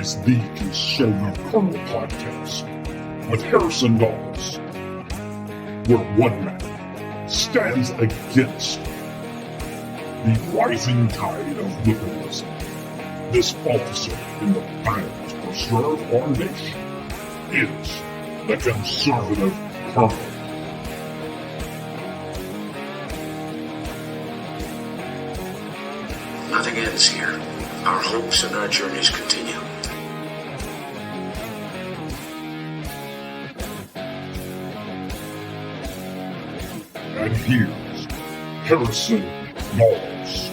is the Conservative Criminal Podcast with Harrison Dawes, where one man stands against the rising tide of liberalism. This officer in the battle to preserve our nation is the Conservative Colonel. Nothing ends here. Our hopes and our journeys continue. And here's Harrison Dawes.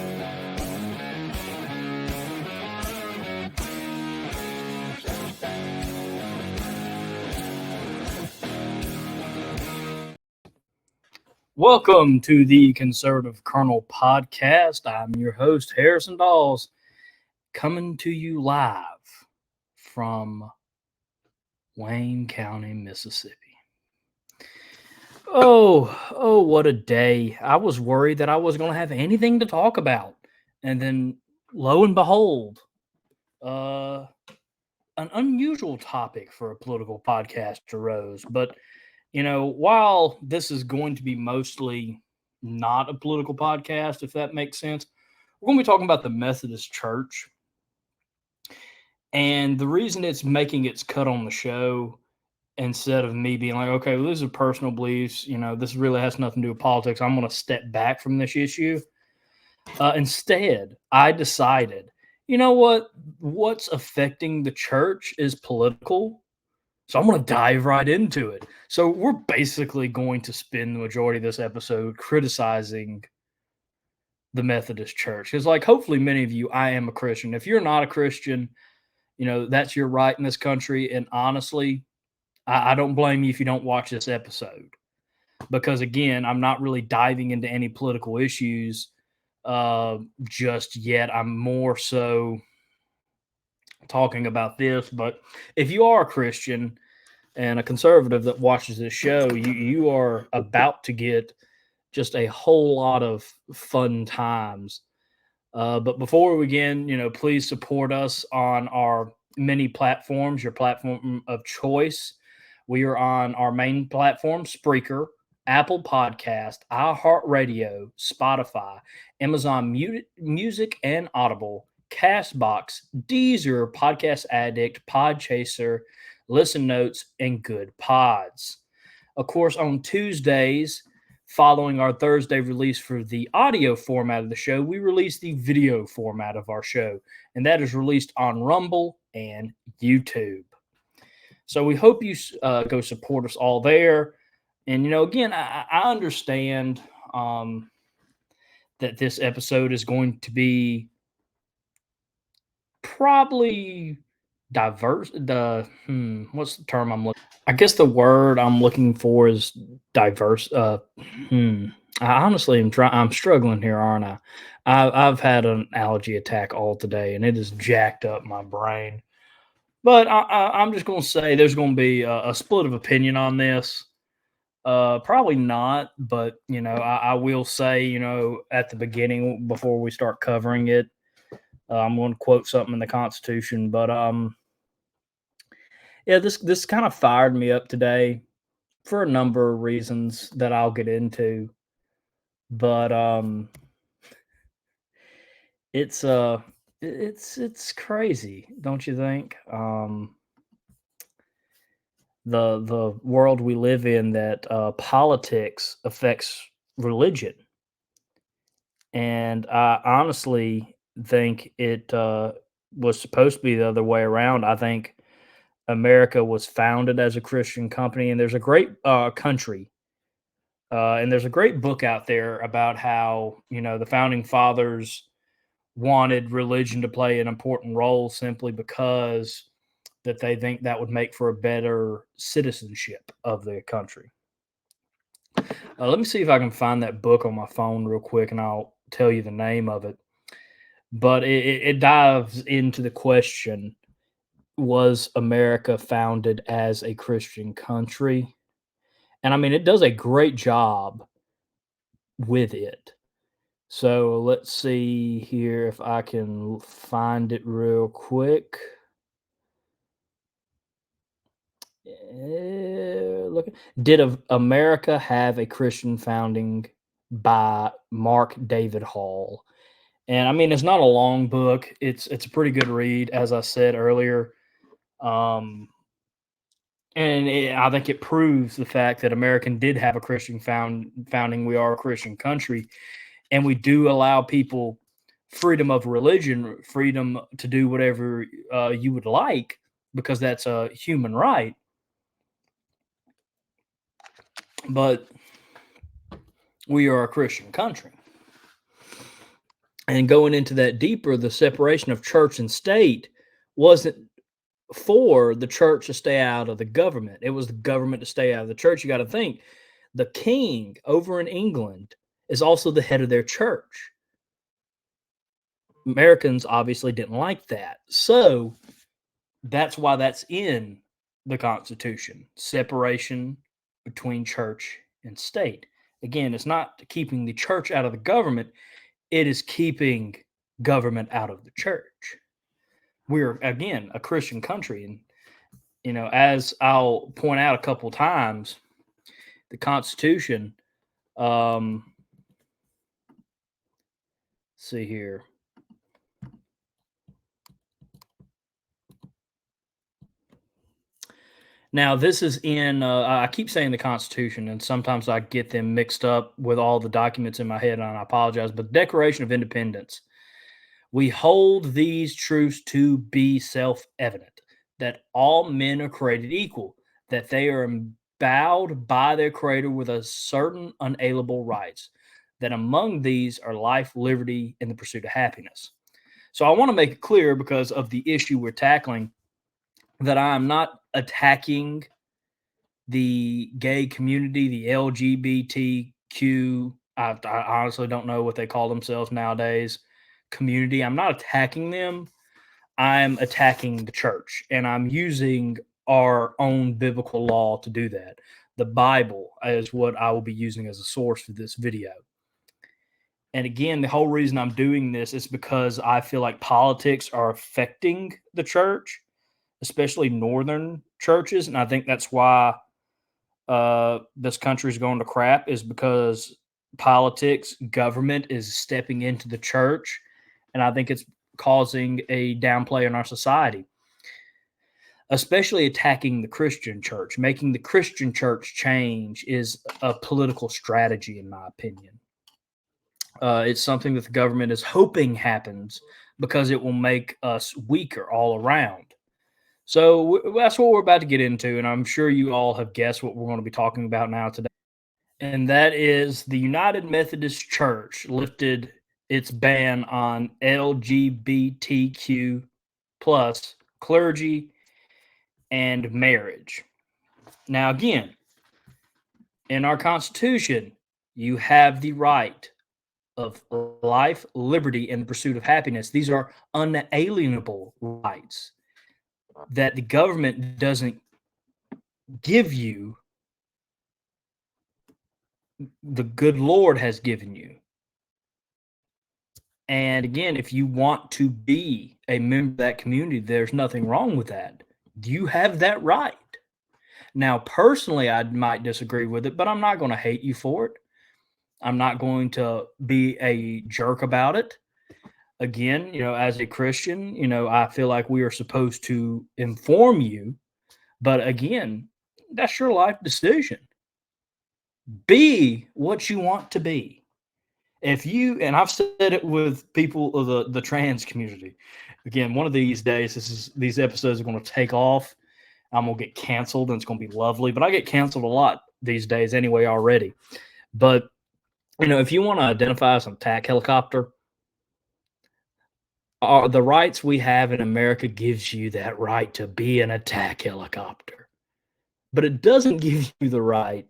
Welcome to the Conservative Colonel Podcast. I'm your host, Harrison Dawes, coming to you live from Wayne County, Mississippi. Oh, what a day. I was worried that I wasn't going to have anything to talk about. And then, lo and behold, an unusual topic for a political podcast arose. But while this is going to be mostly not a political podcast, if that makes sense, we're going to be talking about the Methodist Church. And the reason it's making its cut on the show, instead of me being like, okay, well, this is personal beliefs, this really has nothing to do with politics, I'm going to step back from this issue. Instead, I decided, what's affecting the church is political. So I'm going to dive right into it. So we're basically going to spend the majority of this episode criticizing the Methodist Church. Because, hopefully many of you, I am a Christian. If you're not a Christian, that's your right in this country. And honestly, I don't blame you if you don't watch this episode. Because, again, I'm not really diving into any political issues just yet. I'm more so talking about this. But if you are a Christian and a conservative that watches this show, you are about to get just a whole lot of fun times. But before we begin, please support us on our many platforms, your platform of choice. We are on our main platform, Spreaker, Apple Podcast, iHeartRadio, Spotify, Amazon Music and Audible, Castbox, Deezer, Podcast Addict, Podchaser, Listen Notes, and Good Pods. Of course, on Tuesdays, following our Thursday release for the audio format of the show, we release the video format of our show, and that is released on Rumble and YouTube. So we hope you go support us all there. And, again, I understand that this episode is going to be probably diverse. What's the term I'm looking? I guess the word I'm looking for is diverse. I honestly I'm struggling here, aren't I? I've had an allergy attack all today, and it has jacked up my brain. But I'm just going to say there's going to be a split of opinion on this. Probably not, but I will say, at the beginning before we start covering it, I'm going to quote something in the Constitution. But yeah, this kind of fired me up today for a number of reasons that I'll get into. But it's crazy, don't you think? The world we live in, that politics affects religion. And I honestly think it was supposed to be the other way around. I think America was founded as a Christian company, and there's a great country. And there's a great book out there about how, the founding fathers wanted religion to play an important role simply because that they think that would make for a better citizenship of the country. Let me see if I can find that book on my phone real quick, and I'll tell you the name of it. But it dives into the question, was America founded as a Christian country? And I mean, it does a great job with it. So let's see here if I can find it real quick. Did America have a Christian founding by Mark David Hall? And I mean, it's not a long book. It's a pretty good read, as I said earlier. Um, I think it proves the fact that America did have a Christian founding. We are a Christian country, and we do allow people freedom of religion, freedom to do whatever you would like, because that's a human right. But we are a Christian country. And going into that deeper, the separation of church and state wasn't for the church to stay out of the government. It was the government to stay out of the church. You got to think the king over in England is also the head of their church. Americans obviously didn't like that. So that's why that's in the Constitution, separation between church and state. Again, it's not keeping the church out of the government, it is keeping government out of the church. We're, again, a Christian country. And, as I'll point out a couple times, the Constitution, see here. Now, this is in, I keep saying the Constitution, and sometimes I get them mixed up with all the documents in my head, and I apologize, but the Declaration of Independence. We hold these truths to be self-evident, that all men are created equal, that they are endowed by their Creator with a certain unalienable rights, that among these are life, liberty, and the pursuit of happiness. So I want to make it clear, because of the issue we're tackling, that I am not attacking the gay community, the LGBTQ. I honestly don't know what they call themselves nowadays. Community. I'm not attacking them. I'm attacking the church, and I'm using our own biblical law to do that. The Bible is what I will be using as a source for this video. And again, the whole reason I'm doing this is because I feel like politics are affecting the church, especially northern churches. And I think that's why this country is going to crap, is because politics, government is stepping into the church. And I think it's causing a downplay in our society, especially attacking the Christian church. Making the Christian church change is a political strategy, in my opinion. It's something that the government is hoping happens because it will make us weaker all around. So that's what we're about to get into, and I'm sure you all have guessed what we're going to be talking about now today. And that is the United Methodist Church lifted its ban on LGBTQ plus clergy and marriage. Now, again, in our Constitution, you have the right of life, liberty, and the pursuit of happiness. These are unalienable rights that the government doesn't give you. The good Lord has given you. And again, if you want to be a member of that community, there's nothing wrong with that. You have that right. Now, personally, I might disagree with it, but I'm not going to hate you for it. I'm not going to be a jerk about it. Again, as a Christian, I feel like we are supposed to inform you. But again, that's your life decision. Be what you want to be. If you, and I've said it with people of the trans community, again, one of these days, these episodes are going to take off. I'm going to get canceled, and it's going to be lovely. But I get canceled a lot these days anyway already. But, if you want to identify as an attack helicopter, the rights we have in America gives you that right to be an attack helicopter. But it doesn't give you the right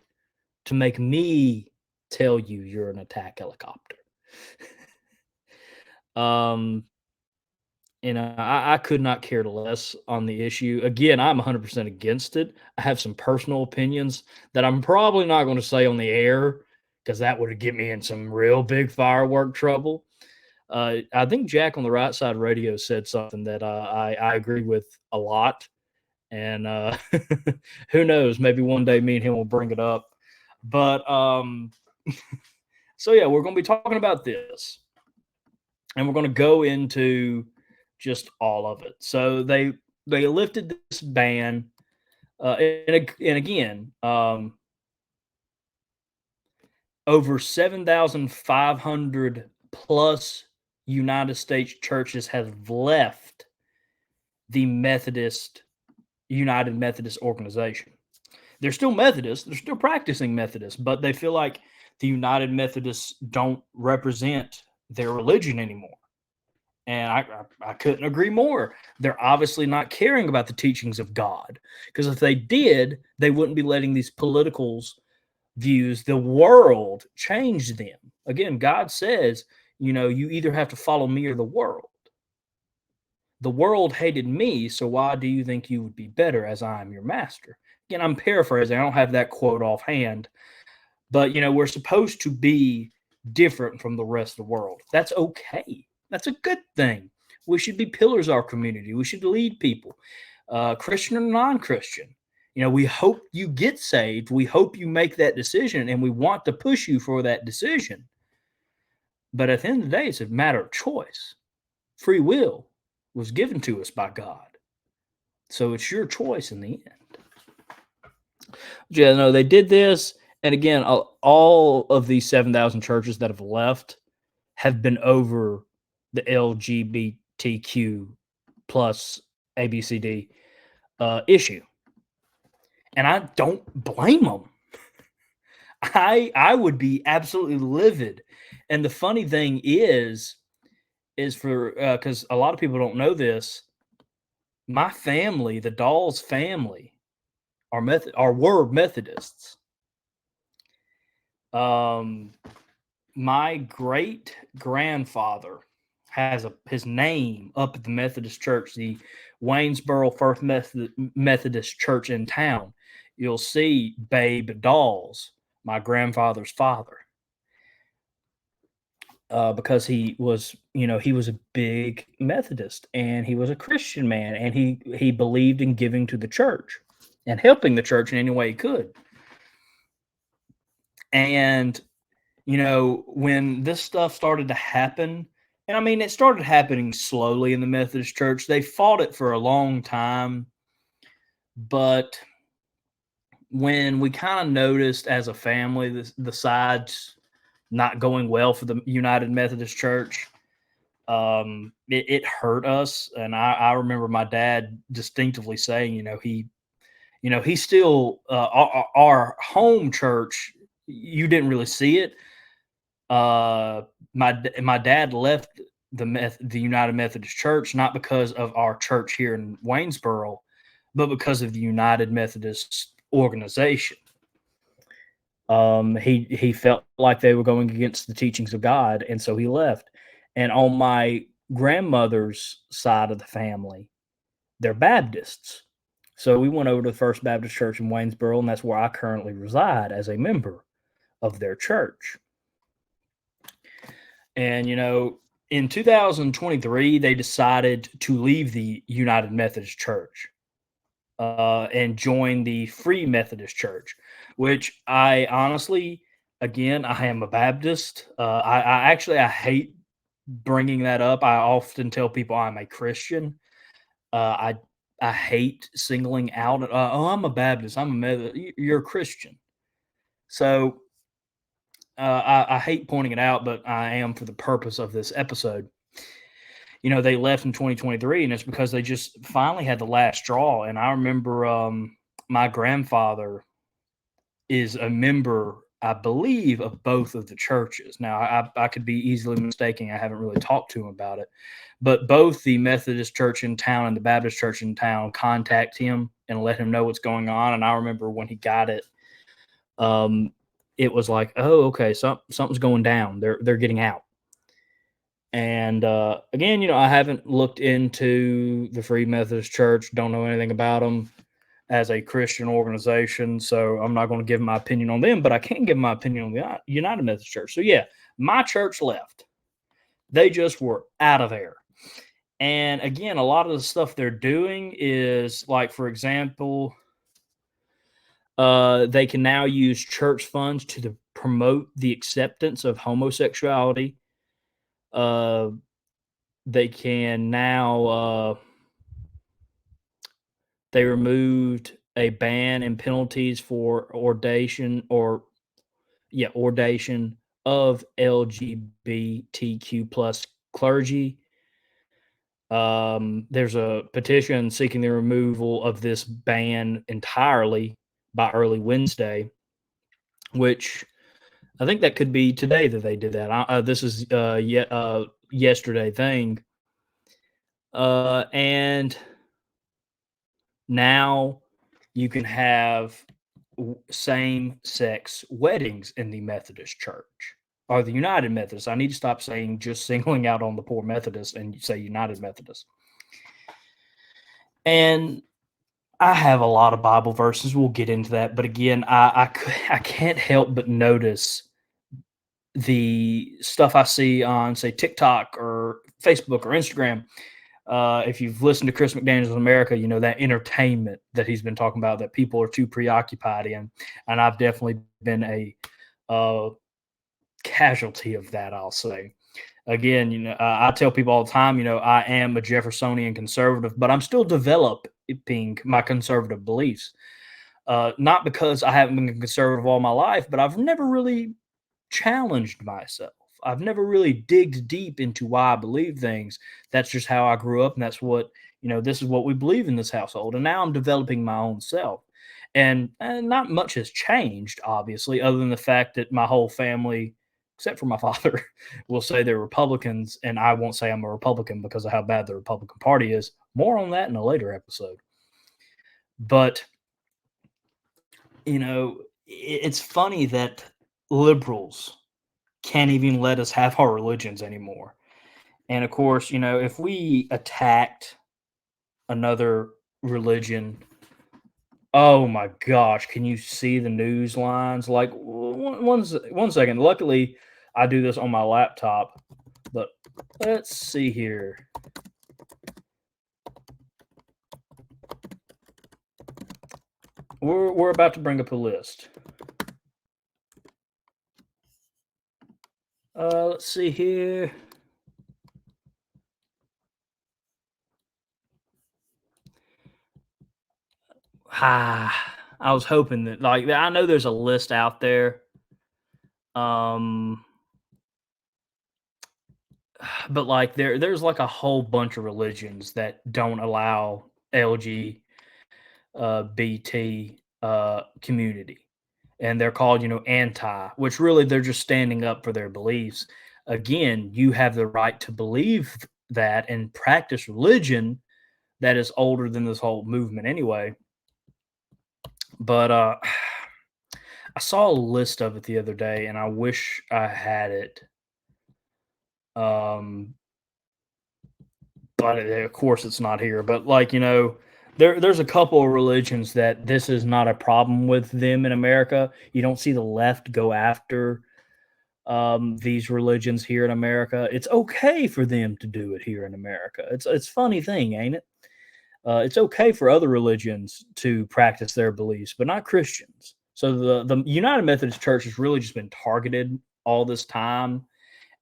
to make me tell you you're an attack helicopter. I could not care less on the issue. Again, I'm 100% against it. I have some personal opinions that I'm probably not going to say on the air, because that would get me in some real big firework trouble. I think Jack on the Right Side Radio said something that I agree with a lot. And who knows? Maybe one day me and him will bring it up. But so yeah, we're going to be talking about this, and we're going to go into just all of it. So they lifted this ban, and again, over 7,500 plus United States churches have left the United Methodist organization. They're still Methodists, they're still practicing Methodists, but they feel like the United Methodists don't represent their religion anymore. And I couldn't agree more. They're obviously not caring about the teachings of God, because if they did, they wouldn't be letting these politicals views the world change them. Again, God says, you either have to follow me or the world. The world hated me, so why do you think you would be better as I am your master? Again, I'm paraphrasing. I don't have that quote offhand, but we're supposed to be different from the rest of the world. That's okay. That's a good thing. We should be pillars of our community. We should lead people, Christian or non-Christian. We hope you get saved. We hope you make that decision, and we want to push you for that decision. But at the end of the day, it's a matter of choice. Free will was given to us by God. So it's your choice in the end. Yeah, no, they did this. And again, all of these 7,000 churches that have left have been over the LGBTQ plus ABCD issue. And I don't blame them. I would be absolutely livid. And the funny thing is for because a lot of people don't know this, my family, the Dawes family, were Methodists. My great grandfather has his name up at the Methodist Church, the Waynesboro First Methodist Church in town. You'll see Babe Dawes, my grandfather's father, because he was a big Methodist, and he was a Christian man, and he believed in giving to the church and helping the church in any way he could. And when this stuff started to happen, and I mean, it started happening slowly in the Methodist Church. They fought it for a long time, but when we kind of noticed as a family the sides not going well for the United Methodist Church, it hurt us. And I remember my dad distinctively saying, he still our home church. You didn't really see it. My dad left the United Methodist Church not because of our church here in Waynesboro, but because of the United Methodist organization. He felt like they were going against the teachings of God, and so he left. And on my grandmother's side of the family, they're Baptists. So we went over to the First Baptist Church in Waynesboro, and that's where I currently reside as a member of their church. And, in 2023, they decided to leave the United Methodist Church and join the Free Methodist Church, which I honestly, again, I am a Baptist. I hate bringing that up. I often tell people I'm a Christian. I hate singling out, I'm a Baptist, I'm a Methodist. You're a Christian. So I hate pointing it out, but I am for the purpose of this episode. They left in 2023, and it's because they just finally had the last straw. And I remember my grandfather is a member, I believe, of both of the churches. Now, I could be easily mistaken. I haven't really talked to him about it. But both the Methodist church in town and the Baptist church in town contact him and let him know what's going on. And I remember when he got it, it was like, oh, okay, something's going down. They're getting out. And again, I haven't looked into the Free Methodist Church. Don't know anything about them as a Christian organization, so I'm not going to give my opinion on them. But I can give my opinion on the United Methodist Church. So yeah, my church left. They just were out of there. And again, a lot of the stuff they're doing is like, for example, they can now use church funds to promote the acceptance of homosexuality. Uh, they can now they removed a ban and penalties for ordination of LGBTQ plus clergy. There's a petition seeking the removal of this ban entirely by early Wednesday, which I think that could be today that they did that. This is yesterday thing, and now you can have same-sex weddings in the Methodist Church or the United Methodist. I need to stop saying just singling out on the poor Methodist and say United Methodist. And I have a lot of Bible verses. We'll get into that, but again, I can't help but notice the stuff I see on, say, TikTok or Facebook or Instagram. If you've listened to Chris McDaniels in America, you know that entertainment that he's been talking about that people are too preoccupied in, and I've definitely been a casualty of that. I'll say again, I tell people all the time, I am a Jeffersonian conservative, but I'm still developing my conservative beliefs. Not because I haven't been conservative all my life, but I've never really challenged myself. I've never really digged deep into why I believe things. That's just how I grew up, and that's what this is what we believe in this household. And now I'm developing my own self, and not much has changed, obviously, other than the fact that my whole family, except for my father, will say they're Republicans, and I won't say I'm a Republican because of how bad the Republican Party is. More on that in a later episode. But it's funny that liberals can't even let us have our religions anymore. And of course, if we attacked another religion, oh my gosh, can you see the news lines? Like, one second. Luckily, I do this on my laptop, but let's see here. We're about to bring up a list. Let's see here. I was hoping that, like, I know there's a list out there. But like there's like a whole bunch of religions that don't allow LGBT community, and they're called anti, which really they're just standing up for their beliefs. Again, you have the right to believe that and practice religion that is older than this whole movement anyway. But I saw a list of it the other day, and I wish I had it. But of course it's not here. But like there's a couple of religions that this is not a problem with them in America. You don't see the left go after these religions here in America. It's okay for them to do it here in America. It's funny thing, ain't it? It's okay for other religions to practice their beliefs, but not Christians. So the United Methodist Church has really just been targeted all this time,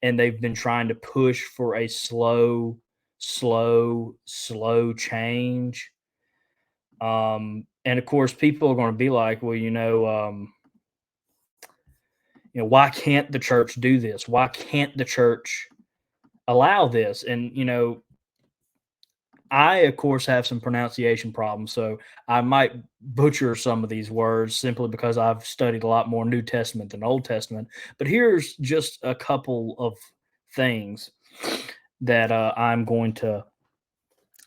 and they've been trying to push for a slow change. And of course, people are going to be like, well, why can't the church do this? Why can't the church allow this? And I, of course, have some pronunciation problems, so I might butcher some of these words simply because I've studied a lot more New Testament than Old Testament. But here's just a couple of things that I'm going to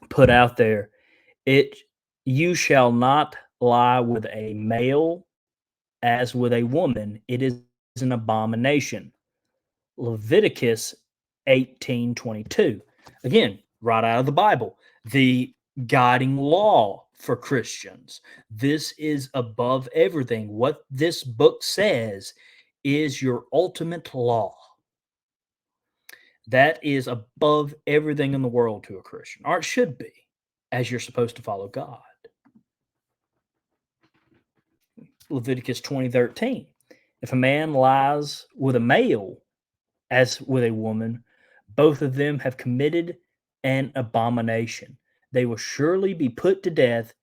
put out there. You shall not lie with a male as with a woman. It is an abomination. Leviticus 18:22. Again, right out of the Bible. The guiding law for Christians. This is above everything. What this book says is your ultimate law. That is above everything in the world to a Christian, or it should be, as you're supposed to follow God. Leviticus 20:13. If a man lies with a male as with a woman, both of them have committed an abomination. They will surely be put to death.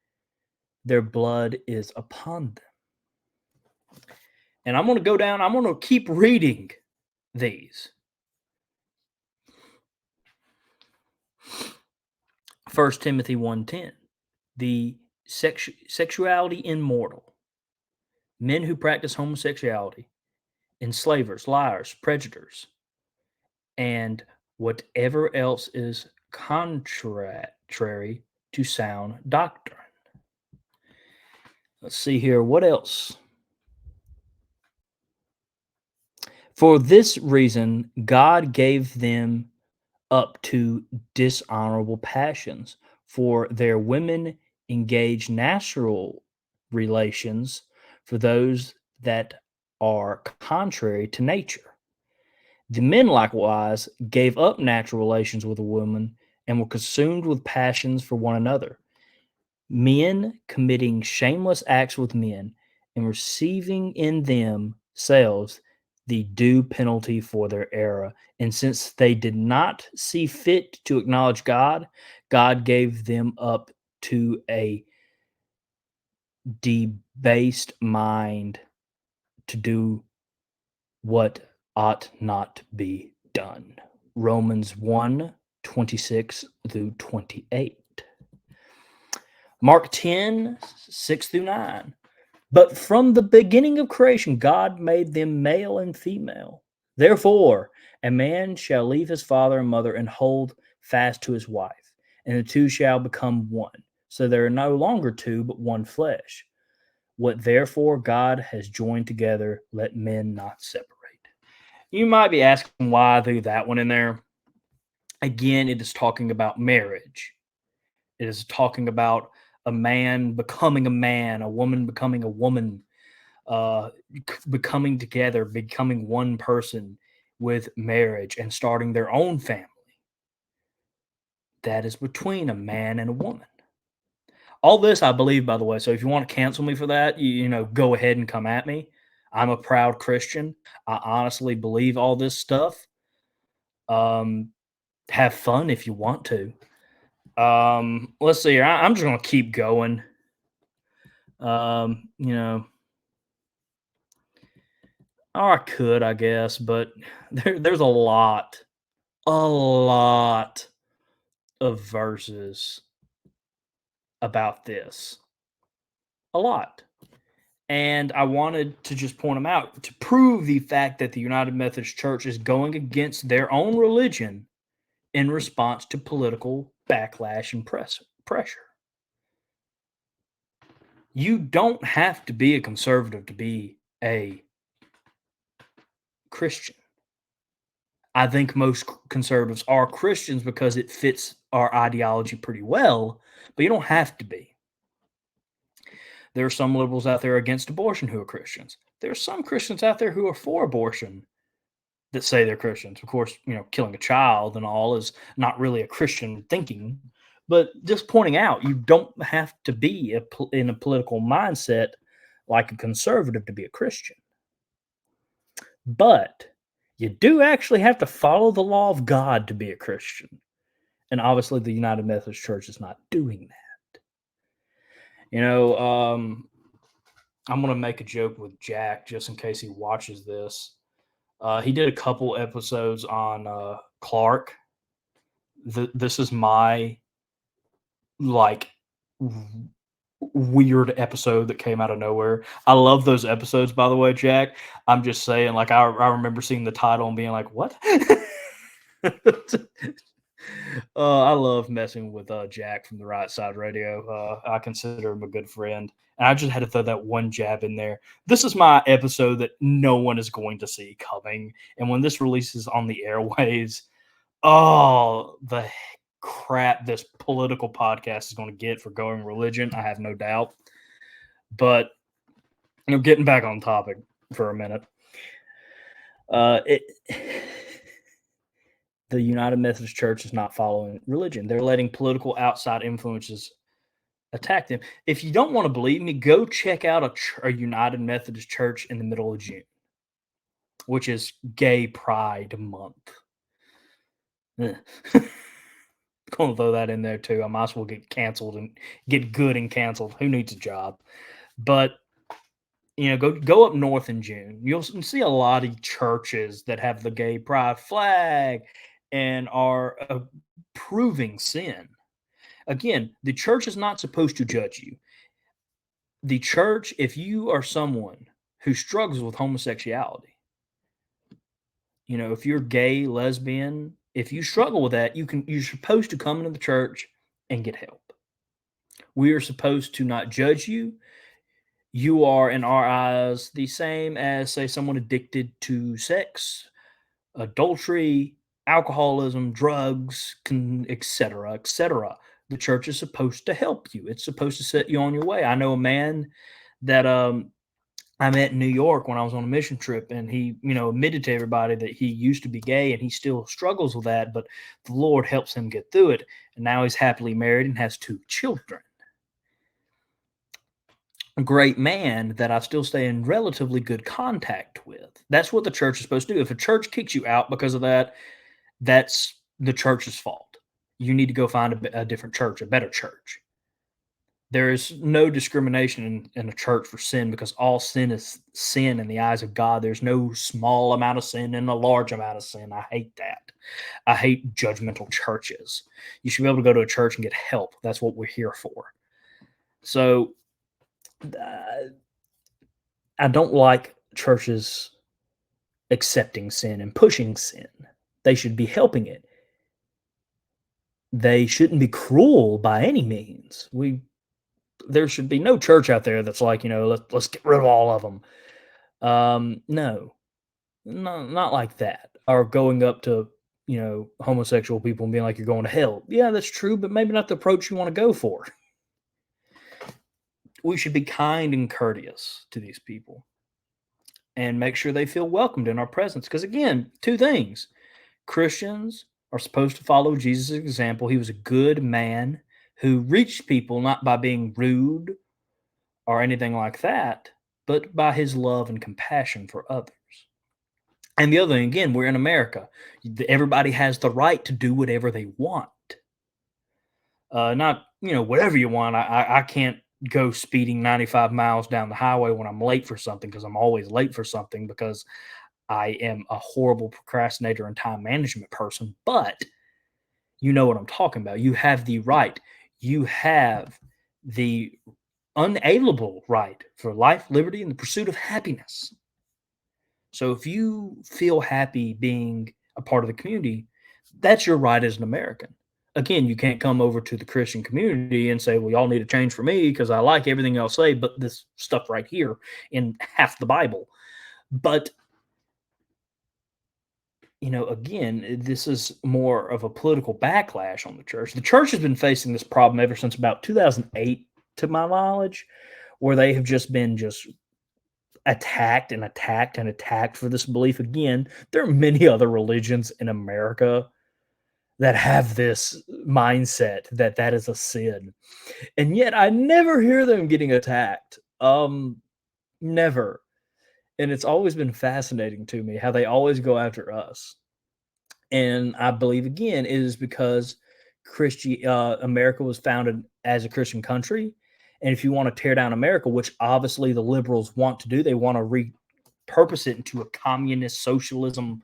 Their blood is upon them. And I'm going to go down, I'm going to keep reading these. 1 Timothy 1:10. The sexuality immoral, men who practice homosexuality, enslavers, liars, predators, and whatever else is contrary to sound doctrine. Let's see here. What else? For this reason, God gave them up to dishonorable passions, for their women engage natural relations for those that are contrary to nature. The men likewise gave up natural relations with a woman and were consumed with passions for one another, men committing shameless acts with men and receiving in themselves the due penalty for their error. And since they did not see fit to acknowledge God, God gave them up to a debased mind to do what ought not be done. Romans 1:26 through 28. Mark 10:6-9. But from the beginning of creation, God made them male and female. Therefore, a man shall leave his father and mother and hold fast to his wife, and the two shall become one. So there are no longer two, but one flesh. What therefore God has joined together, let men not separate. You might be asking why I threw that one in there. Again, it is talking about marriage. It is talking about a man becoming a man, a woman becoming a woman, becoming together, becoming one person with marriage and starting their own family. That is between a man and a woman. All this, I believe, by the way. So if you want to cancel me for that, you know, go ahead and come at me. I'm a proud Christian. I honestly believe all this stuff. Have fun if you want to. Let's see here. I'm just gonna keep going. You know, or I could, I guess, but there's a lot of verses about this. A lot. And I wanted to just point them out to prove the fact that the United Methodist Church is going against their own religion in response to political backlash and pressure. You don't have to be a conservative to be a Christian. I think most conservatives are Christians because it fits our ideology pretty well, but you don't have to be. There are some liberals out there against abortion who are Christians. There are some Christians out there who are for abortion that say they're Christians. Of course, you know, killing a child and all is not really a Christian thinking, but just pointing out you don't have to be in a political mindset like a conservative to be a Christian. But you do actually have to follow the law of God to be a Christian. And obviously, the United Methodist Church is not doing that. You know, I'm going to make a joke with Jack just in case he watches this. He did a couple episodes on Clark. This is my like weird episode that came out of nowhere. I love those episodes, by the way, Jack. I'm just saying, like, I remember seeing the title and being like, what? I love messing with Jack from the Right Side Radio. I consider him a good friend. And I just had to throw that one jab in there. This is my episode that no one is going to see coming. And when this releases on the airwaves, oh, the crap this political podcast is going to get for going religion, I have no doubt. But, you know, getting back on topic for a minute. the United Methodist Church is not following religion. They're letting political outside influences attack them. If you don't want to believe me, go check out a United Methodist Church in the middle of June, which is Gay Pride Month. Gonna throw that in there too. I might as well get canceled and get good and canceled. Who needs a job? But go up north in June. You'll see a lot of churches that have the gay pride flag and are approving sin. Again, the church is not supposed to judge you. The church, if you are someone who struggles with homosexuality, if you're gay, lesbian, if you struggle with that, you're supposed to come into the church and get help. We are supposed to not judge you. You are, in our eyes, the same as, say, someone addicted to sex, adultery, alcoholism, drugs, etc., etc. The church is supposed to help you. It's supposed to set you on your way. I know a man that I met in New York when I was on a mission trip, and he, admitted to everybody that he used to be gay and he still struggles with that, but the Lord helps him get through it. And now he's happily married and has 2 children. A great man that I still stay in relatively good contact with. That's what the church is supposed to do. If a church kicks you out because of that, that's the church's fault. You need to go find a different church, a better church. There is no discrimination in a church for sin, because all sin is sin in the eyes of God. There's no small amount of sin and a large amount of sin. I hate that. I hate judgmental churches. You should be able to go to a church and get help. That's what we're here for. So I don't like churches accepting sin and pushing sin. They should be helping it. They shouldn't be cruel by any means. There should be no church out there that's like, let's get rid of all of them. No, not like that. Or going up to, homosexual people and being like, you're going to hell. Yeah, that's true, but maybe not the approach you want to go for. We should be kind and courteous to these people and make sure they feel welcomed in our presence. Because again, 2 things. Christians are supposed to follow Jesus' example. He was a good man who reached people not by being rude or anything like that, but by his love and compassion for others. And the other thing, again, we're in America. Everybody has the right to do whatever they want. Not, whatever you want. I can't go speeding 95 miles down the highway when I'm late for something, because I'm always late for something, because I am a horrible procrastinator and time management person. But you know what I'm talking about. You have the right. You have the unalienable right for life, liberty, and the pursuit of happiness. So if you feel happy being a part of the community, that's your right as an American. Again, you can't come over to the Christian community and say, well, y'all need to change for me because I like everything y'all say, but this stuff right here in half the Bible. But, again, this is more of a political backlash on the church. The church has been facing this problem ever since about 2008, to my knowledge, where they have just been attacked and attacked and attacked for this belief. Again, there are many other religions in America that have this mindset that is a sin. And yet I never hear them getting attacked. Never. And it's always been fascinating to me how they always go after us. And I believe, again, it is because America was founded as a Christian country. And if you want to tear down America, which obviously the liberals want to do, they want to repurpose it into a communist socialism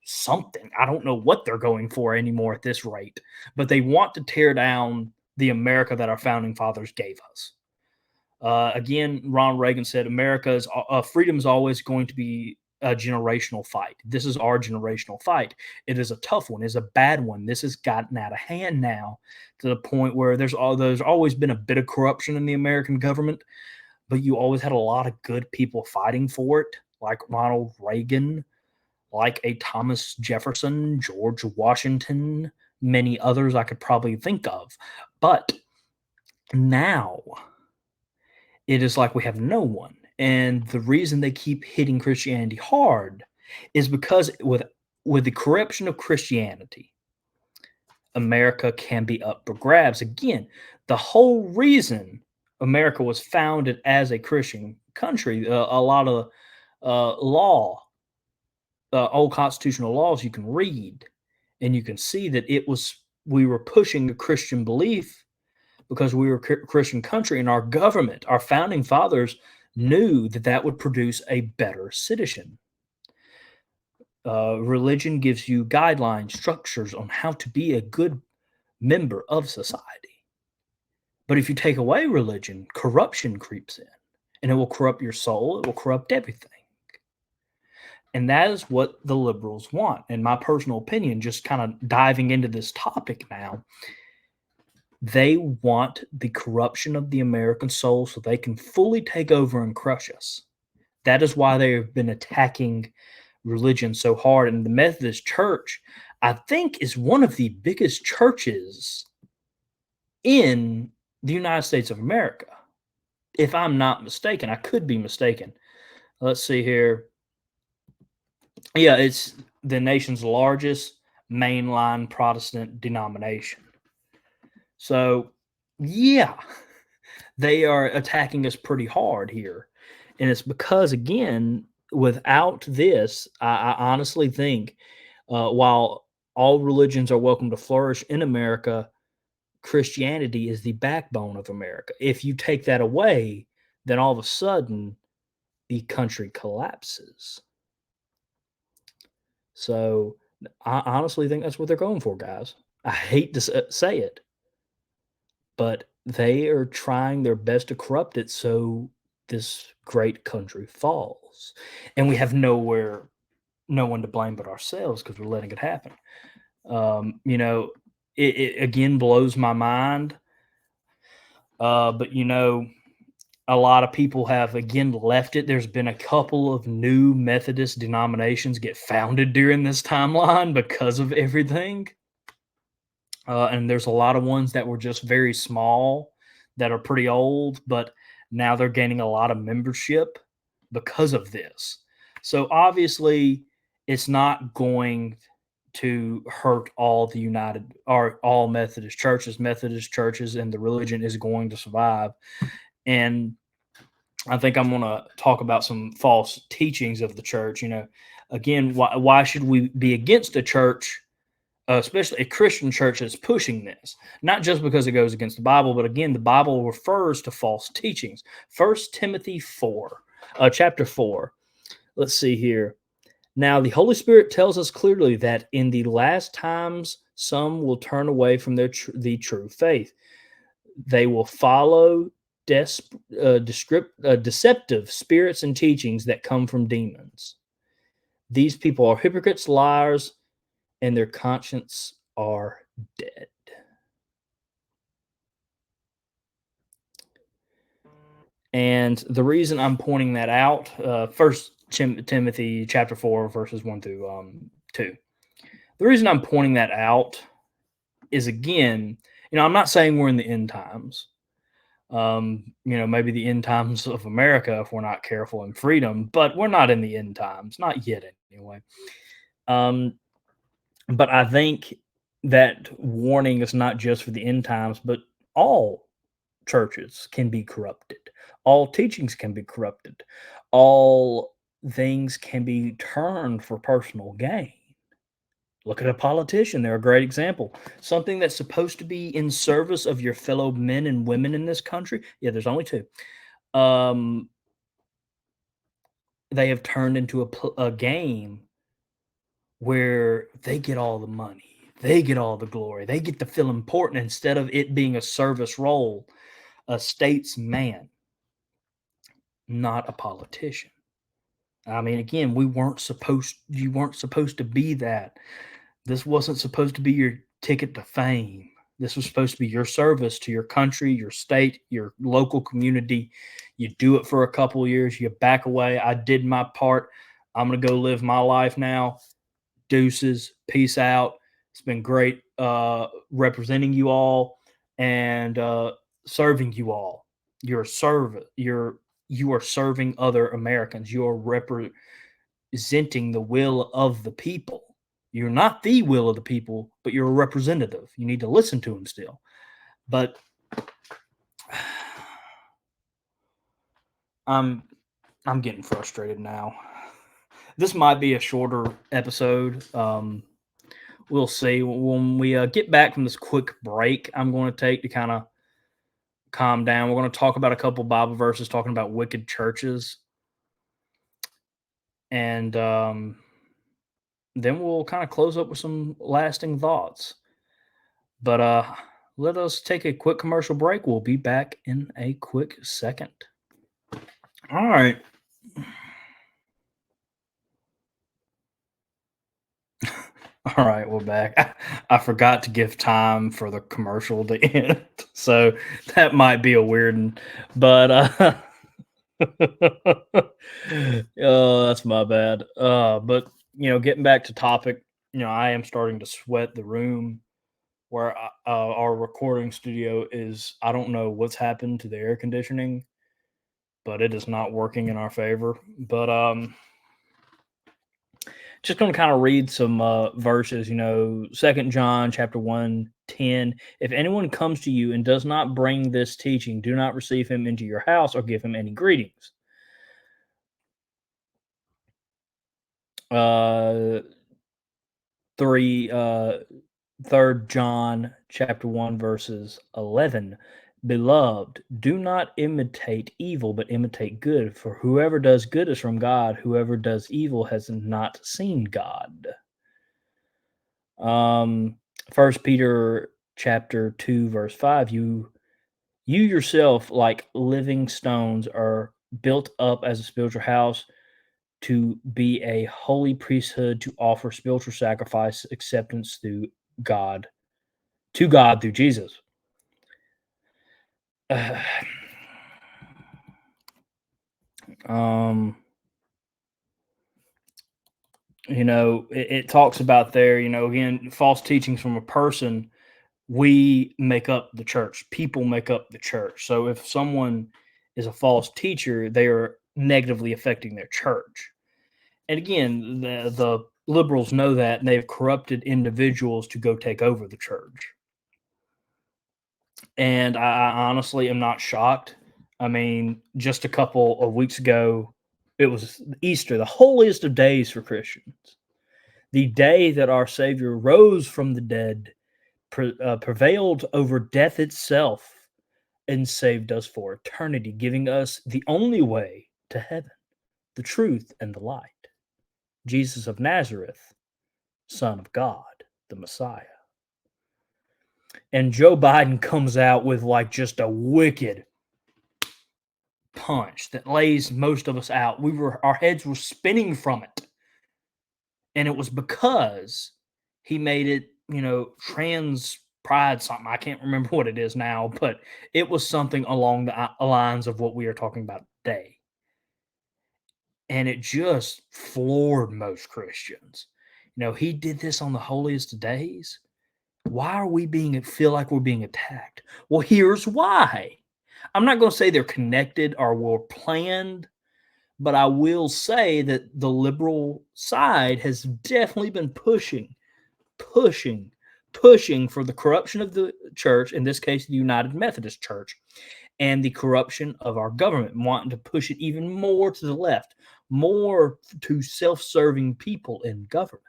something. I don't know what they're going for anymore at this rate, but they want to tear down the America that our founding fathers gave us. Again, Ronald Reagan said, America's freedom is always going to be a generational fight. This is our generational fight. It is a tough one. It's a bad one. This has gotten out of hand now to the point where there's always been a bit of corruption in the American government, but you always had a lot of good people fighting for it, like Ronald Reagan, like a Thomas Jefferson, George Washington, many others I could probably think of. But now it is like we have no one. And the reason they keep hitting Christianity hard is because with the corruption of Christianity, America can be up for grabs. Again, the whole reason America was founded as a Christian country, a lot of law, old constitutional laws you can read, and you can see that we were pushing a Christian belief because we were a Christian country, and our government, our founding fathers knew that that would produce a better citizen. Religion gives you guidelines, structures on how to be a good member of society. But if you take away religion, corruption creeps in, and it will corrupt your soul, it will corrupt everything. And that is what the liberals want. In my personal opinion, just kind of diving into this topic now, they want the corruption of the American soul so they can fully take over and crush us. That is why they have been attacking religion so hard. And the Methodist Church, I think, is one of the biggest churches in the United States of America. If I'm not mistaken, I could be mistaken. Let's see here. Yeah, it's the nation's largest mainline Protestant denomination. So, yeah, they are attacking us pretty hard here. And it's because, again, without this, I honestly think while all religions are welcome to flourish in America, Christianity is the backbone of America. If you take that away, then all of a sudden the country collapses. So I honestly think that's what they're going for, guys. I hate to say it, but they are trying their best to corrupt it so this great country falls. And we have no one to blame but ourselves because we're letting it happen. It again blows my mind. But a lot of people have again left it. There's been a couple of new Methodist denominations get founded during this timeline because of everything. And there's a lot of ones that were just very small that are pretty old, but now they're gaining a lot of membership because of this. So obviously, it's not going to hurt all the United or all Methodist churches. Methodist churches and the religion is going to survive. And I think I'm going to talk about some false teachings of the church. Again, why should we be against a church, especially a Christian church that's pushing this? Not just because it goes against the Bible, but again, the Bible refers to false teachings. 1 Timothy 4, chapter 4. Let's see here. Now, the Holy Spirit tells us clearly that in the last times, some will turn away from the true faith. They will follow deceptive spirits and teachings that come from demons. These people are hypocrites, liars, and their conscience are dead. And the reason I'm pointing that out, First Timothy chapter 4, verses 1 through 2. The reason I'm pointing that out is, again, I'm not saying we're in the end times. Maybe the end times of America if we're not careful in freedom, but we're not in the end times, not yet anyway. But I think that warning is not just for the end times, but all churches can be corrupted. All teachings can be corrupted. All things can be turned for personal gain. Look at a politician. They're a great example. Something that's supposed to be in service of your fellow men and women in this country. Yeah, there's only two. They have turned into a game where they get all the money. They get all the glory. They get to feel important instead of it being a service role, a statesman, not a politician. I mean, again, you weren't supposed to be that. This wasn't supposed to be your ticket to fame. This was supposed to be your service to your country, your state, your local community. You do it for a couple of years, you back away. I did my part. I'm going to go live my life now. Deuces. Peace out. It's been great representing you all and serving you all. You are serving other Americans. You are representing the will of the people. You're not the will of the people, but you're a representative. You need to listen to them still. But I'm getting frustrated now. This might be a shorter episode. We'll see when we get back from this quick break I'm going to take to kind of calm down. We're going to talk about a couple Bible verses talking about wicked churches, and then we'll kind of close up with some lasting thoughts. But let us take a quick commercial break. We'll be back in a quick second. All right. All right, we're back. I forgot to give time for the commercial to end, so that might be a weird one, but oh, that's my bad. But getting back to topic, I am starting to sweat the room where our recording studio is. I don't know what's happened to the air conditioning, but it is not working in our favor. But just going to kind of read some verses. 2 John chapter 1:10. If anyone comes to you and does not bring this teaching, do not receive him into your house or give him any greetings. 3 John chapter 1 verses 11. Beloved, do not imitate evil, but imitate good. For whoever does good is from God. Whoever does evil has not seen God. 1 Peter chapter 2 verse 5. You yourself, like living stones, are built up as a spiritual house to be a holy priesthood, to offer spiritual sacrifice acceptance through God, to God through Jesus. It talks about there, again, false teachings from a person. We make up the church. People make up the church. So if someone is a false teacher, they are negatively affecting their church. And again, the liberals know that, and they've corrupted individuals to go take over the church. And I honestly am not shocked. I mean, just a couple of weeks ago, it was Easter, the holiest of days for Christians. The day that our Savior rose from the dead, prevailed over death itself, and saved us for eternity, giving us the only way to heaven, the truth and the light. Jesus of Nazareth, Son of God, the Messiah. And Joe Biden comes out with like just a wicked punch that lays most of us out. Our heads were spinning from it. And it was because he made it, trans pride something. I can't remember what it is now, but it was something along the lines of what we are talking about today. And it just floored most Christians. He did this on the holiest of days. Why are we feel like we're being attacked? Well, here's why. I'm not going to say they're connected or were planned, but I will say that the liberal side has definitely been pushing for the corruption of the church, in this case, the United Methodist Church, and the corruption of our government, wanting to push it even more to the left, more to self-serving people in government.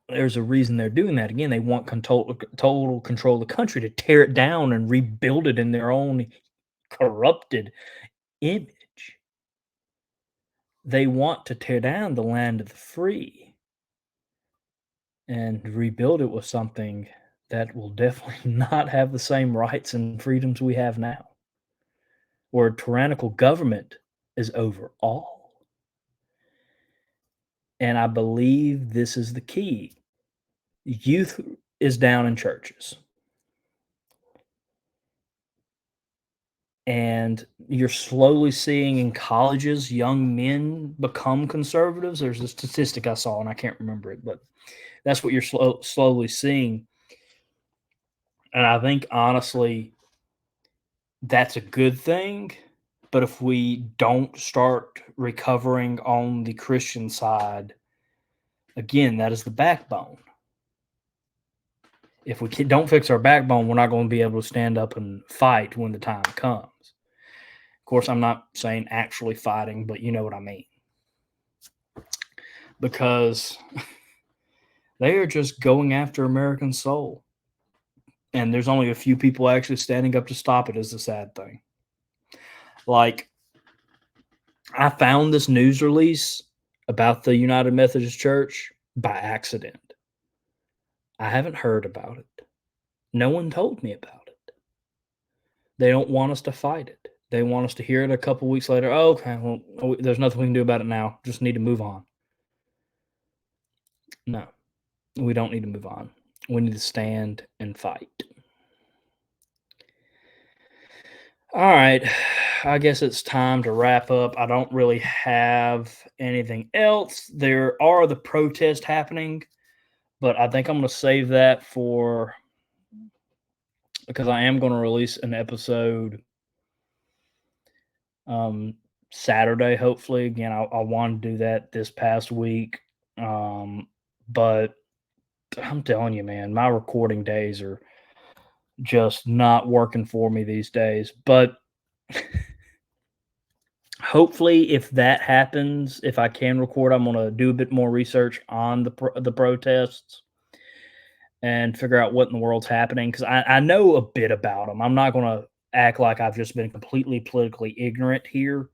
There's a reason they're doing that. Again, they want total control of the country, to tear it down and rebuild it in their own corrupted image. They want to tear down the land of the free and rebuild it with something that will definitely not have the same rights and freedoms we have now, where tyrannical government is over all. And I believe this is the key. Youth is down in churches. And you're slowly seeing in colleges young men become conservatives. There's a statistic I saw, and I can't remember it, but that's what you're slowly seeing. And I think, honestly, that's a good thing. But if we don't start recovering on the Christian side, again, that is the backbone. If we don't fix our backbone, we're not going to be able to stand up and fight when the time comes. Of course, I'm not saying actually fighting, but you know what I mean. Because they are just going after American soul. And there's only a few people actually standing up to stop it is the sad thing. Like, I found this news release about the United Methodist Church by accident. I haven't heard about it. No one told me about it. They don't want us to fight it. They want us to hear it a couple weeks later. Oh, okay, well, there's nothing we can do about it now. Just need to move on. No, we don't need to move on. We need to stand and fight. All right, I guess it's time to wrap up. I don't really have anything else. There are the protests happening, but I think I'm going to save that for because I am going to release an episode Saturday, hopefully. Again, I want to do that this past week. But I'm telling you, man, my recording days are just not working for me these days. But hopefully, if that happens, if I can record, I'm going to do a bit more research on the protests and figure out what in the world's happening, because I know a bit about them. I'm not going to act like I've just been completely politically ignorant here.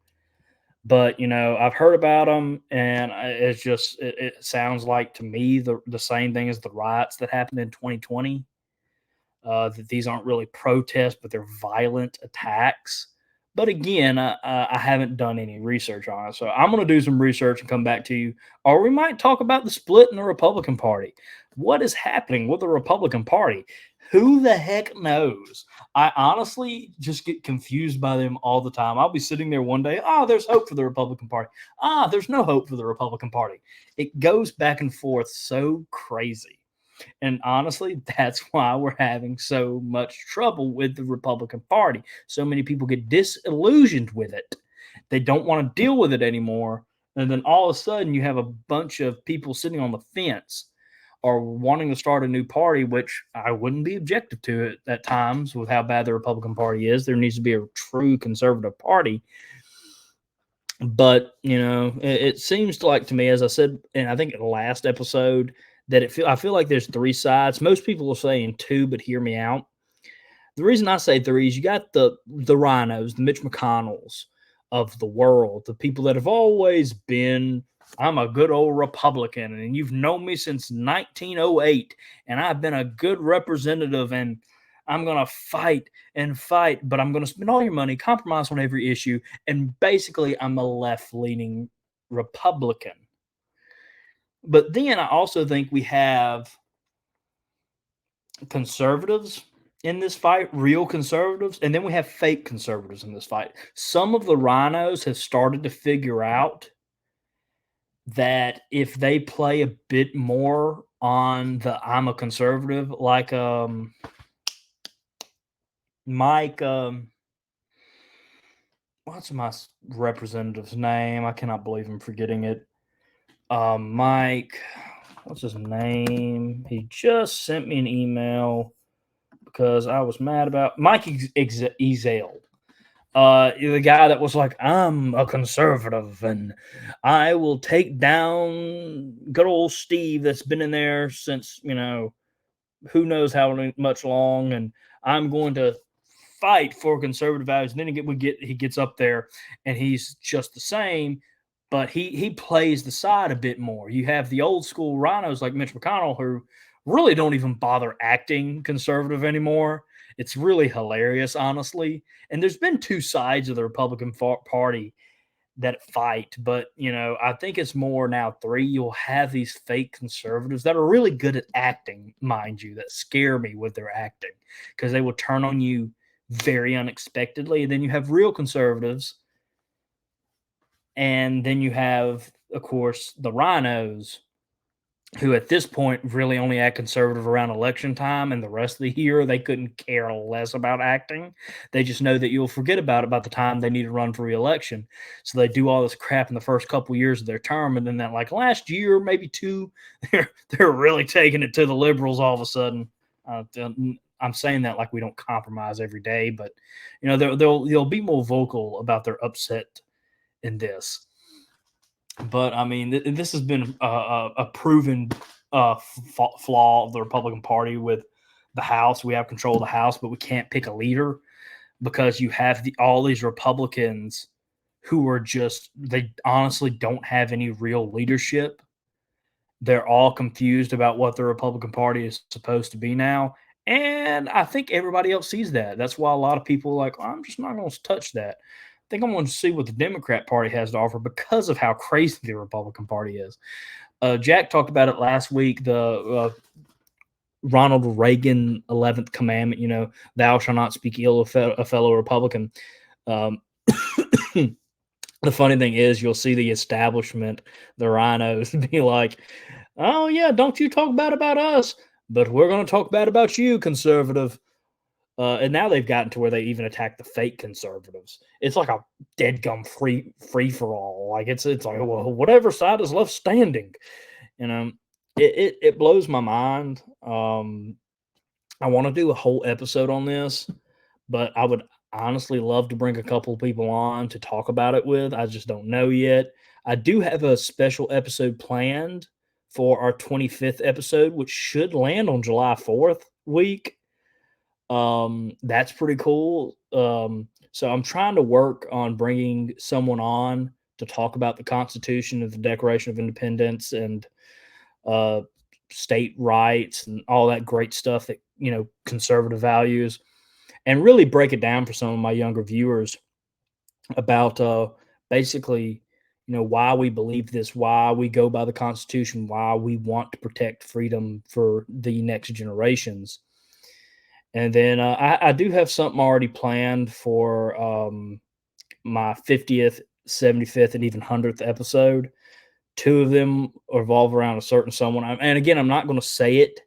But, I've heard about them, and it's just it sounds like to me the same thing as the riots that happened in 2020, that these aren't really protests, but they're violent attacks. But again, I haven't done any research on it. So I'm going to do some research and come back to you. Or we might talk about the split in the Republican Party. What is happening with the Republican Party? Who the heck knows? I honestly just get confused by them all the time. I'll be sitting there one day, there's hope for the Republican Party. There's no hope for the Republican Party. It goes back and forth so crazy. And honestly, that's why we're having so much trouble with the Republican Party. So many people get disillusioned with it. They don't want to deal with it anymore. And then all of a sudden, you have a bunch of people sitting on the fence or wanting to start a new party, which I wouldn't be objective to it at times with how bad the Republican Party is. There needs to be a true conservative party. But, it seems like to me, as I said, and I think in the last episode, that I feel like there's three sides. Most people are saying two, but hear me out. The reason I say three is you got the rhinos, the Mitch McConnells of the world, the people that have always been, I'm a good old Republican, and you've known me since 1908, and I've been a good representative, and I'm going to fight and fight, but I'm going to spend all your money, compromise on every issue, and basically I'm a left-leaning Republican. But then I also think we have conservatives in this fight, real conservatives, and then we have fake conservatives in this fight. Some of the rhinos have started to figure out that if they play a bit more on the I'm a conservative, like Mike, what's my representative's name? I cannot believe I'm forgetting it. Mike, what's his name? He just sent me an email because I was mad about Mike Ezell. The guy that was like, I'm a conservative and I will take down good old Steve that's been in there since, who knows how much long, and I'm going to fight for conservative values. And then he gets up there and he's just the same, but he plays the side a bit more. You have the old school rhinos like Mitch McConnell who really don't even bother acting conservative anymore. It's really hilarious, honestly. And there's been two sides of the Republican Party that fight, but I think it's more now three. You'll have these fake conservatives that are really good at acting, mind you, that scare me with their acting because they will turn on you very unexpectedly. And then you have real conservatives. And then you have, of course, the rhinos who at this point really only act conservative around election time, and the rest of the year they couldn't care less about acting. They just know that you'll forget about the time they need to run for re-election. So they do all this crap in the first couple years of their term, and then that like last year, maybe two, they're really taking it to the liberals all of a sudden. I'm saying that like we don't compromise every day, but they'll be more vocal about their upset in this. But I mean, this has been a proven flaw of the Republican Party with the House. We have control of the House, but we can't pick a leader because you have all these Republicans who are they honestly don't have any real leadership. They're all confused about what the Republican Party is supposed to be now. And I think everybody else sees that. That's why a lot of people are like, I'm just not going to touch that. I think I'm going to see what the Democrat Party has to offer because of how crazy the Republican Party is. Jack talked about it last week, the Ronald Reagan 11th commandment, thou shalt not speak ill of a fellow Republican. The funny thing is you'll see the establishment, the rhinos, be like, oh, yeah, don't you talk bad about us, but we're going to talk bad about you, conservative. And now they've gotten to where they even attack the fake conservatives. It's like a dead gum free for all. Like it's like, well, whatever side is left standing. It blows my mind. I want to do a whole episode on this, but I would honestly love to bring a couple of people on to talk about it with. I just don't know yet. I do have a special episode planned for our 25th episode, which should land on July 4th week. That's pretty cool. So I'm trying to work on bringing someone on to talk about the Constitution and the Declaration of Independence and state rights and all that great stuff that, conservative values, and really break it down for some of my younger viewers about basically, why we believe this, why we go by the Constitution, why we want to protect freedom for the next generations. And then I do have something already planned for my 50th, 75th, and even 100th episode. Two of them revolve around a certain someone. And again, I'm not going to say it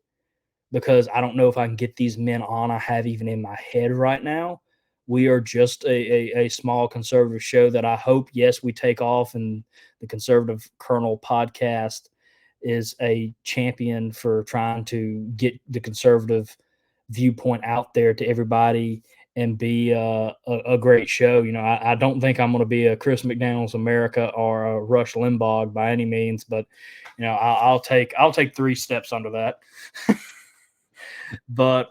because I don't know if I can get these men on I have even in my head right now. We are just a small conservative show that I hope, yes, we take off, and the Conservative Colonel podcast is a champion for trying to get the conservative viewpoint out there to everybody and be a great show. I don't think I'm going to be a Chris McDaniels America or a Rush Limbaugh by any means, but I'll take 3 steps under that. But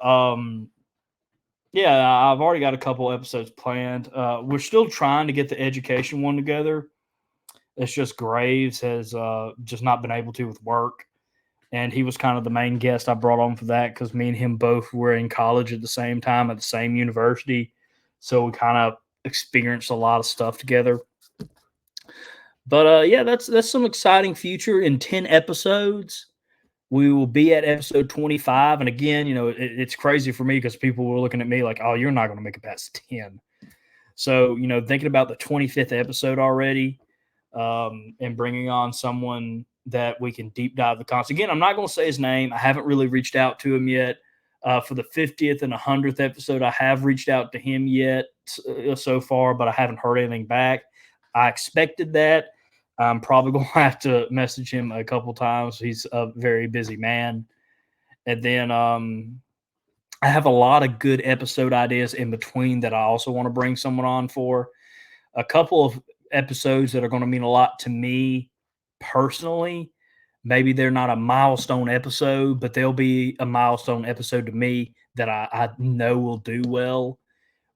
yeah, I've already got a couple episodes planned. We're still trying to get the education one together. It's just Graves has just not been able to with work. And he was kind of the main guest I brought on for that because me and him both were in college at the same time at the same university. So we kind of experienced a lot of stuff together. But yeah, that's some exciting future. In 10 episodes, we will be at episode 25. And again, it's crazy for me because people were looking at me like, oh, you're not going to make it past 10. So, thinking about the 25th episode already and bringing on someone that we can deep dive the concept. Again, I'm not going to say his name. I haven't really reached out to him yet. For the 50th and 100th episode, I have reached out to him yet so far, but I haven't heard anything back. I expected that. I'm probably going to have to message him a couple times. He's a very busy man. And then I have a lot of good episode ideas in between that I also want to bring someone on for. A couple of episodes that are going to mean a lot to me personally. Maybe they're not a milestone episode, but they'll be a milestone episode to me that I know will do well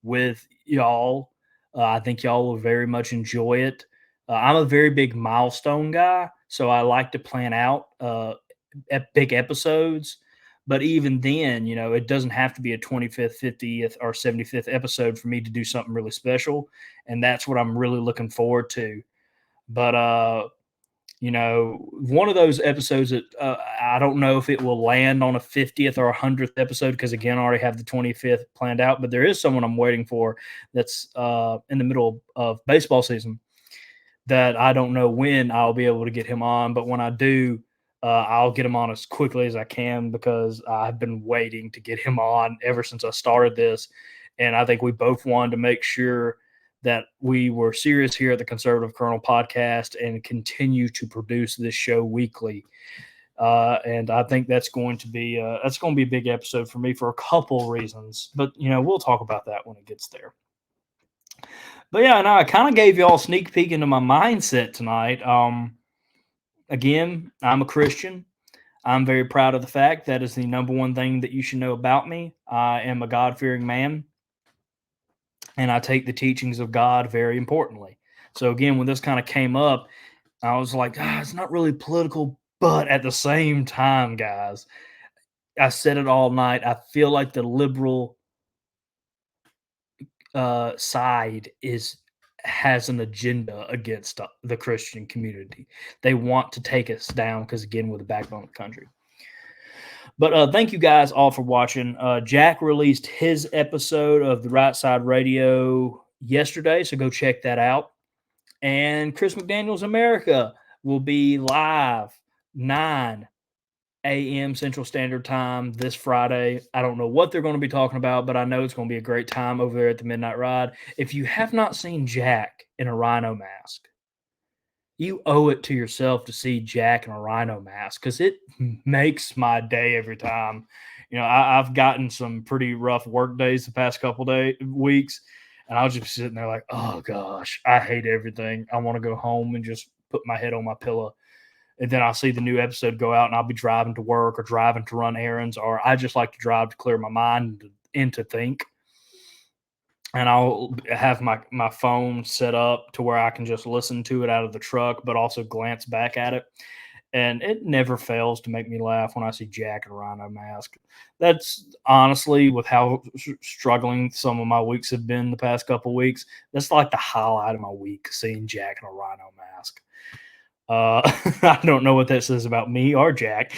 with y'all. I think y'all will very much enjoy it. I'm a very big milestone guy, so I like to plan out big episodes. But even then, it doesn't have to be a 25th, 50th, or 75th episode for me to do something really special. And that's what I'm really looking forward to. But, one of those episodes that I don't know if it will land on a 50th or 100th episode because, again, I already have the 25th planned out. But there is someone I'm waiting for that's in the middle of baseball season that I don't know when I'll be able to get him on. But when I do, I'll get him on as quickly as I can because I've been waiting to get him on ever since I started this. And I think we both wanted to make sure that we were serious here at the Conservative Colonel podcast and continue to produce this show weekly. And I think that's going to be a big episode for me for a couple reasons. But we'll talk about that when it gets there. But yeah, I kind of gave y'all a sneak peek into my mindset tonight. Again, I'm a Christian. I'm very proud of the fact that is the number one thing that you should know about me. I am a God-fearing man, and I take the teachings of God very importantly. So again, when this kind of came up, I was like, it's not really political, but at the same time, guys, I said it all night. I feel like the liberal side has an agenda against the Christian community. They want to take us down because, again, we're the backbone of the country. But thank you guys all for watching. Jack released his episode of the Right Side Radio yesterday, so go check that out. And Chris McDaniel's America will be live 9 a.m. Central Standard Time this Friday. I don't know what they're going to be talking about, but I know it's going to be a great time over there at the Midnight Ride. If you have not seen Jack in a rhino mask, you owe it to yourself to see Jack in a rhino mask because it makes my day every time. I've gotten some pretty rough work days the past couple weeks, and I'll just be sitting there like, oh gosh, I hate everything. I want to go home and just put my head on my pillow. And then I'll see the new episode go out, and I'll be driving to work or driving to run errands, or I just like to drive to clear my mind and to think. And I'll have my phone set up to where I can just listen to it out of the truck, but also glance back at it. And it never fails to make me laugh when I see Jack in a rhino mask. That's honestly, with how struggling some of my weeks have been the past couple weeks, that's like the highlight of my week, seeing Jack in a rhino mask. I don't know what that says about me or Jack.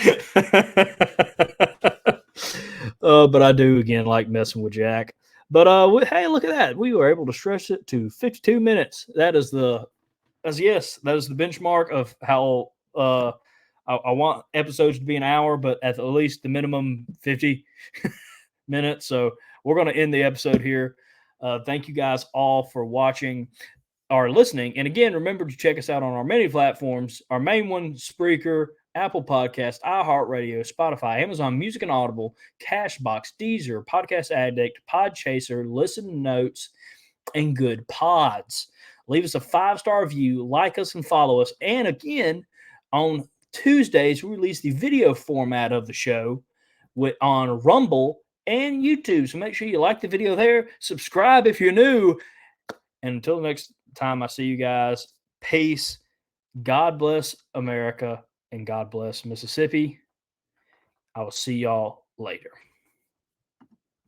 But I do, again, like messing with Jack. But hey, look at that. We were able to stretch it to 52 minutes. That is the benchmark of how I want episodes to be an hour, but at least the minimum 50 minutes. So we're going to end the episode here. Thank you guys all for watching or listening. And again, remember to check us out on our many platforms. Our main one, Spreaker, Apple Podcast, iHeartRadio, Spotify, Amazon Music and Audible, Cashbox, Deezer, Podcast Addict, Podchaser, Listen Notes, and Good Pods. Leave us a 5-star review, like us, and follow us. And again, on Tuesdays, we release the video format of the show on Rumble and YouTube. So make sure you like the video there. Subscribe if you're new. And until the next time I see you guys, peace. God bless America and God bless Mississippi. I will see y'all later.